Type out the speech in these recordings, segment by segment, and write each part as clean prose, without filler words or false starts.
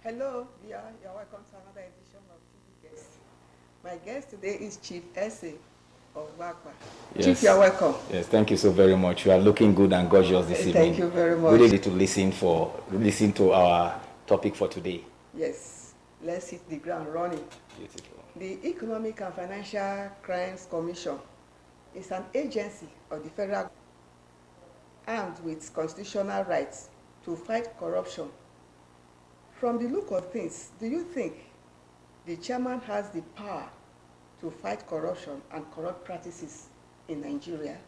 Hello, dear. You're welcome to another edition of TV Guest. My guest today is Chief Ese of Wakwa. Yes. Chief, you're welcome. Yes, thank you so very much. You are looking good and gorgeous this evening. Thank you very much. Good to listen to our topic for today. Yes, let's hit the ground running. Beautiful. The Economic and Financial Crimes Commission is an agency of the federal armed with constitutional rights to fight corruption. From the look of things, do you think the chairman has the power to fight corruption and corrupt practices in Nigeria?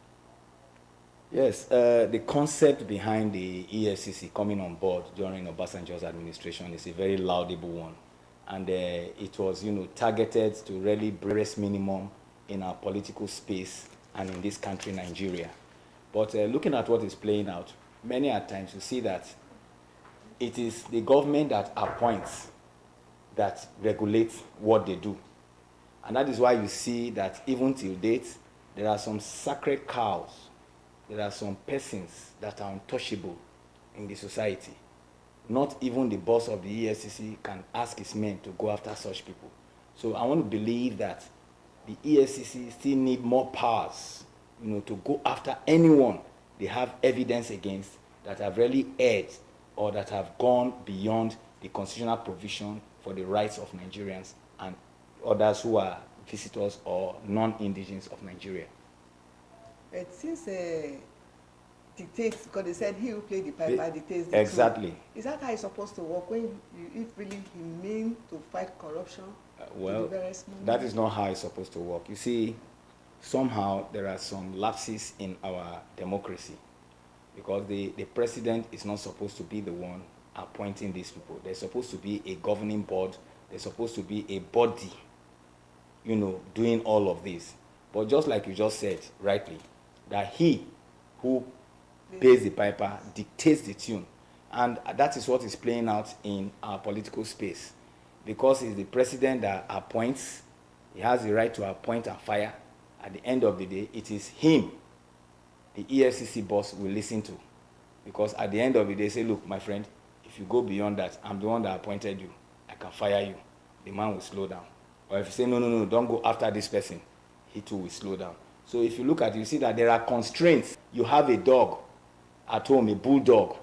Yes, the concept behind the EFCC coming on board during Obasanjo's administration is a very laudable one. And it was, targeted to really barest minimum in our political space and in this country, Nigeria. But looking at what is playing out, many at times you see that it is the government that appoints, that regulates what they do. And that is why you see that even till date, there are some sacred cows, there are some persons that are untouchable in the society. Not even the boss of the EFCC can ask his men to go after such people. So I want to believe that the EFCC still need more powers, to go after anyone they have evidence against that have really erred or that have gone beyond the constitutional provision for the rights of Nigerians and others who are visitors or non-indigenous of Nigeria. It seems dictates, because they said he who played the piper dictates the Exactly. tune. Is that how it's supposed to work when if really he mean to fight corruption? Well, that is not how it's supposed to work. You see, somehow there are some lapses in our democracy, because the president is not supposed to be the one appointing these people. There's supposed to be a governing board. There's supposed to be a body, doing all of this. But just like you just said rightly, that he who pays the piper dictates the tune. And that is what is playing out in our political space. Because it's the president that appoints, he has the right to appoint and fire. At the end of the day, it is him the EFCC boss will listen to. Because at the end of the day, say, look, my friend, if you go beyond that, I'm the one that appointed you. I can fire you. The man will slow down. Or if you say, no, don't go after this person, he too will slow down. So if you look at it, you see that there are constraints. You have a dog at home, a bulldog,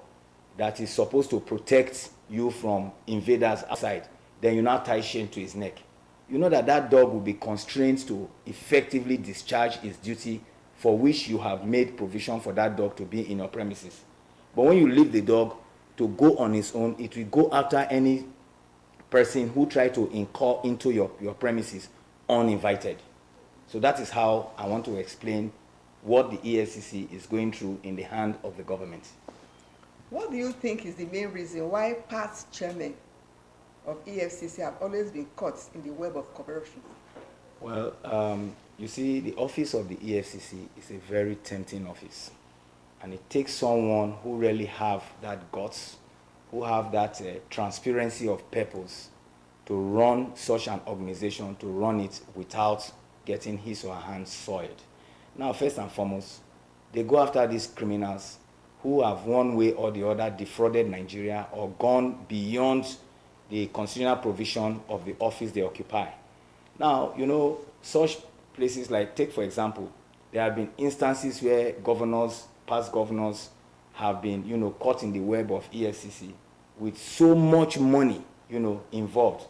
that is supposed to protect you from invaders outside. Then you now tie chain to his neck. You know that dog will be constrained to effectively discharge his duty for which you have made provision for that dog to be in your premises. But when you leave the dog to go on his own, it will go after any person who try to incur into your premises uninvited. So that is how I want to explain what the EFCC is going through in the hand of the government. What do you think is the main reason why past chairmen of EFCC have always been caught in the web of corruption? Well, you see, the office of the EFCC is a very tempting office. And it takes someone who really have that guts, who have that transparency of purpose to run such an organization, to run it without getting his or her hands soiled. Now, first and foremost, they go after these criminals who have one way or the other defrauded Nigeria or gone beyond the constitutional provision of the office they occupy. Now, such places like, take for example, there have been instances where governors, past governors, have been, caught in the web of EFCC with so much money, involved.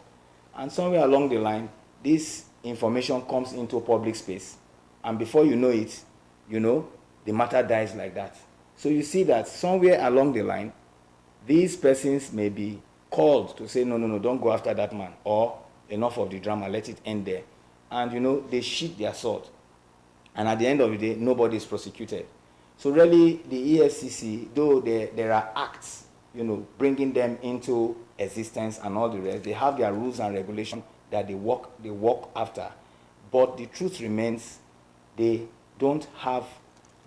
And somewhere along the line, this information comes into public space. And before you know it, the matter dies like that. So you see that somewhere along the line, these persons may be called to say, no, don't go after that man. Or enough of the drama, let it end there. And, they sheath their sword. And at the end of the day, nobody is prosecuted. So really, the EFCC, though there are acts, bringing them into existence and all the rest, they have their rules and regulations that they work after. But the truth remains, they don't have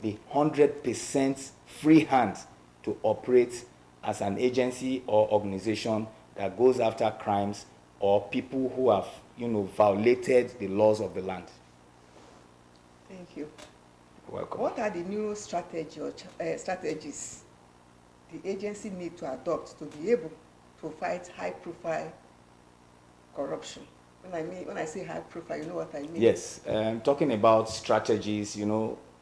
the 100% free hand to operate as an agency or organization that goes after crimes or people who have, violated the laws of the land. Thank you. Welcome. What are the new strategies the agency need to adopt to be able to fight high-profile corruption? When I say high-profile, you know what I mean? Yes, talking about strategies,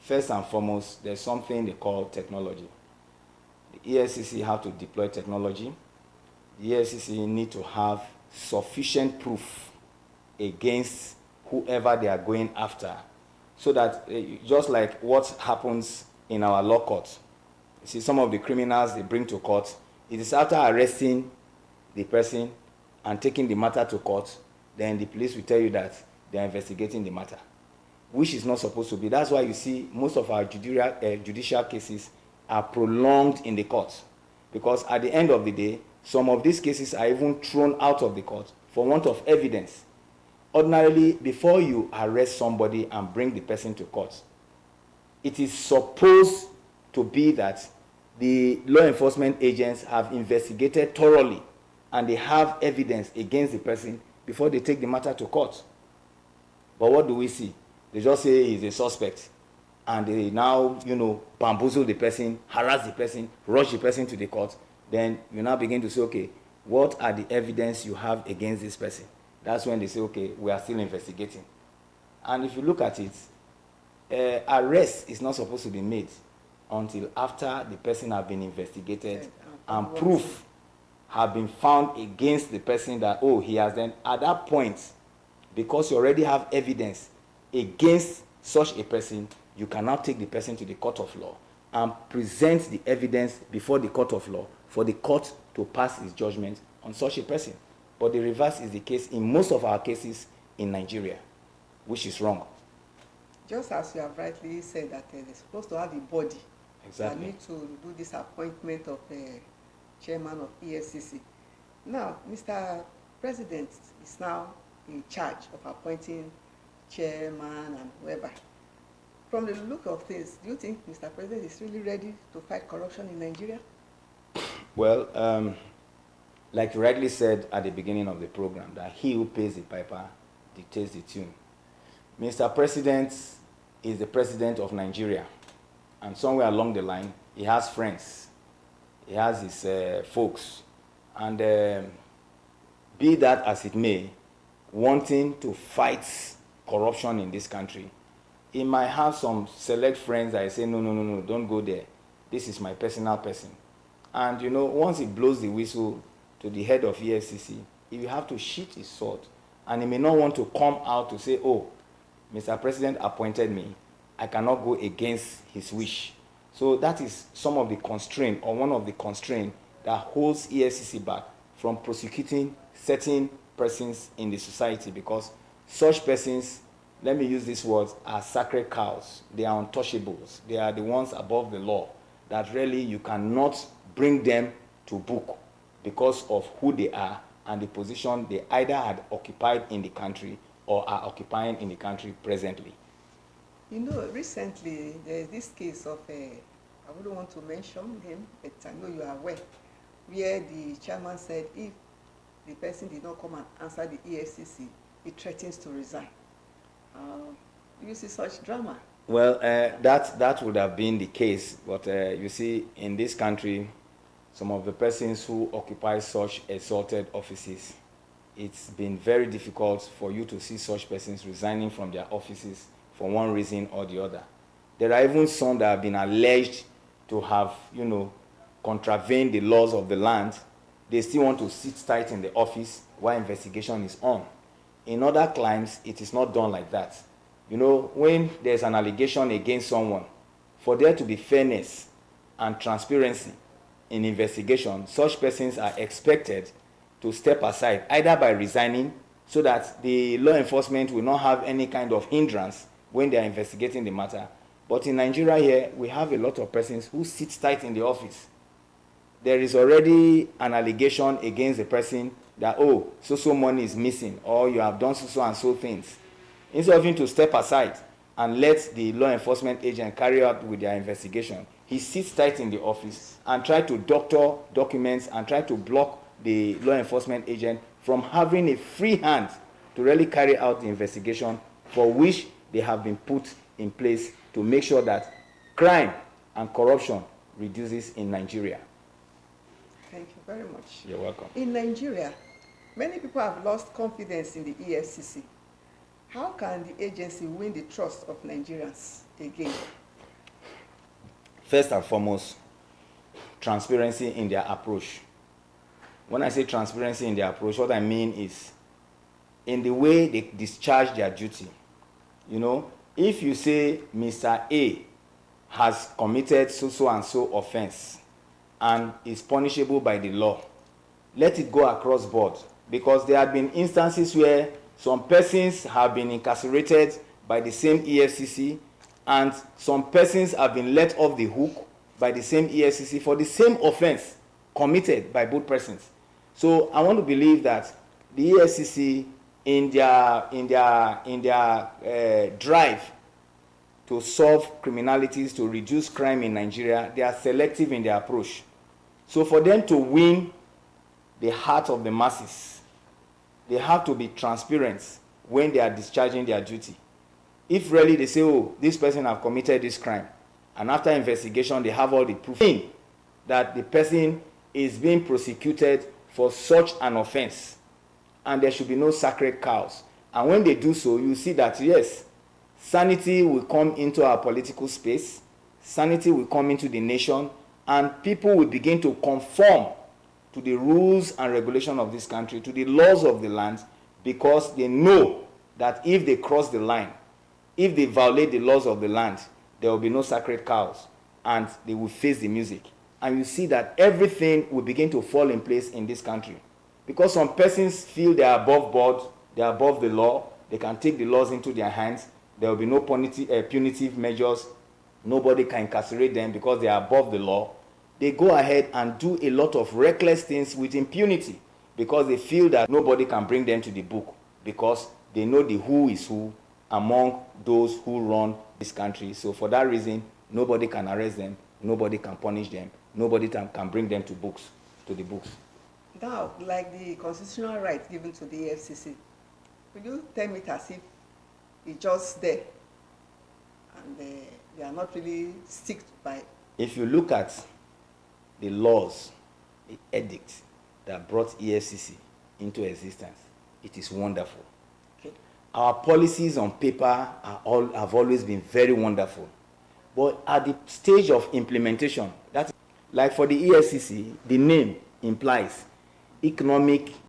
first and foremost, there's something they call technology. The EFCC have to deploy technology. The EFCC need to have sufficient proof against whoever they are going after, so that just like what happens in our law court, you see some of the criminals they bring to court, it is after arresting the person and taking the matter to court, then the police will tell you that they are investigating the matter, which is not supposed to be. That's why you see most of our judicial cases are prolonged in the court, because at the end of the day, some of these cases are even thrown out of the court for want of evidence. Ordinarily, before you arrest somebody and bring the person to court, it is supposed to be that the law enforcement agents have investigated thoroughly and they have evidence against the person before they take the matter to court. But what do we see? They just say he's a suspect, and they now, bamboozle the person, harass the person, rush the person to the court. Then you now begin to say, okay, what are the evidence you have against this person? That's when they say, okay, we are still investigating. And if you look at it, arrest is not supposed to be made until after the person has been investigated and proof have been found against the person that, he has then, at that point, because you already have evidence against such a person, you can now take the person to the court of law and present the evidence before the court of law for the court to pass its judgment on such a person. But the reverse is the case in most of our cases in Nigeria, which is wrong. Just as you have rightly said that they're supposed to have a body that need to do this appointment of the chairman of EFCC. Now, Mr. President is now in charge of appointing chairman and whoever. From the look of things, do you think Mr. President is really ready to fight corruption in Nigeria? Well, like you rightly said at the beginning of the program, that he who pays the piper dictates the tune. Mr. President is the president of Nigeria, and somewhere along the line, he has friends, he has his folks, and be that as it may, wanting to fight corruption in this country, he might have some select friends that say, no, don't go there. This is my personal person. And once he blows the whistle to the head of EFCC, he will have to sheath his sword. And he may not want to come out to say, Mr. President appointed me, I cannot go against his wish. So that is some of the constraint, or one of the constraints that holds EFCC back from prosecuting certain persons in the society, because such persons, let me use these words, are sacred cows. They are untouchables. They are the ones above the law that really you cannot bring them to book because of who they are and the position they either had occupied in the country or are occupying in the country presently. Recently, there is this case of, I wouldn't want to mention him, but I know you are aware, where the chairman said if the person did not come and answer the EFCC, he threatens to resign. You see such drama? Well, that would have been the case, but you see, in this country, some of the persons who occupy such exalted offices, it's been very difficult for you to see such persons resigning from their offices for one reason or the other. There are even some that have been alleged to have, contravened the laws of the land. They still want to sit tight in the office while investigation is on. In other climes, it is not done like that. When there's an allegation against someone, for there to be fairness and transparency in investigation, such persons are expected to step aside, either by resigning, so that the law enforcement will not have any kind of hindrance when they are investigating the matter. But in Nigeria here, we have a lot of persons who sit tight in the office. There is already an allegation against the person that, so money is missing, or you have done so and so things. Instead of him to step aside and let the law enforcement agent carry out with their investigation, he sits tight in the office and try to doctor documents and try to block the law enforcement agent from having a free hand to really carry out the investigation for which they have been put in place to make sure that crime and corruption reduces in Nigeria. Thank you very much. You're welcome. In Nigeria, many people have lost confidence in the EFCC. How can the agency win the trust of Nigerians again? First and foremost, transparency in their approach. When I say transparency in their approach, what I mean is in the way they discharge their duty. You know, if you say Mr. A has committed so and so offense and is punishable by the law, let it go across board, because there have been instances where some persons have been incarcerated by the same EFCC and some persons have been let off the hook by the same EFCC for the same offense committed by both persons. So I want to believe that the EFCC, in their drive to solve criminalities, to reduce crime in Nigeria, they are selective in their approach. So for them to win the heart of the masses, they have to be transparent when they are discharging their duty. If really they say, oh, this person have committed this crime, and after investigation they have all the proof that the person is being prosecuted for such an offense, and there should be no sacred cows. And when they do so, you see that, yes, sanity will come into our political space, sanity will come into the nation, and people will begin to conform to the rules and regulations of this country, to the laws of the land, because they know that if they cross the line, if they violate the laws of the land, there will be no sacred cows, and they will face the music. And you see that everything will begin to fall in place in this country. Because some persons feel they are above board, they are above the law, they can take the laws into their hands, there will be no punitive measures, nobody can incarcerate them because they are above the law. They go ahead and do a lot of reckless things with impunity because they feel that nobody can bring them to the book, because they know the who is who among those who run this country. So for that reason, nobody can arrest them, nobody can punish them, nobody can bring them to the books. Now, like the constitutional right given to the EFCC, could you tell me it as if it's just there and they are not really stick by? If you look at the laws, the edict that brought EFCC into existence, it is wonderful. Okay. Our policies on paper have always been very wonderful. But at the stage of implementation, that's like for the EFCC, the name implies Economic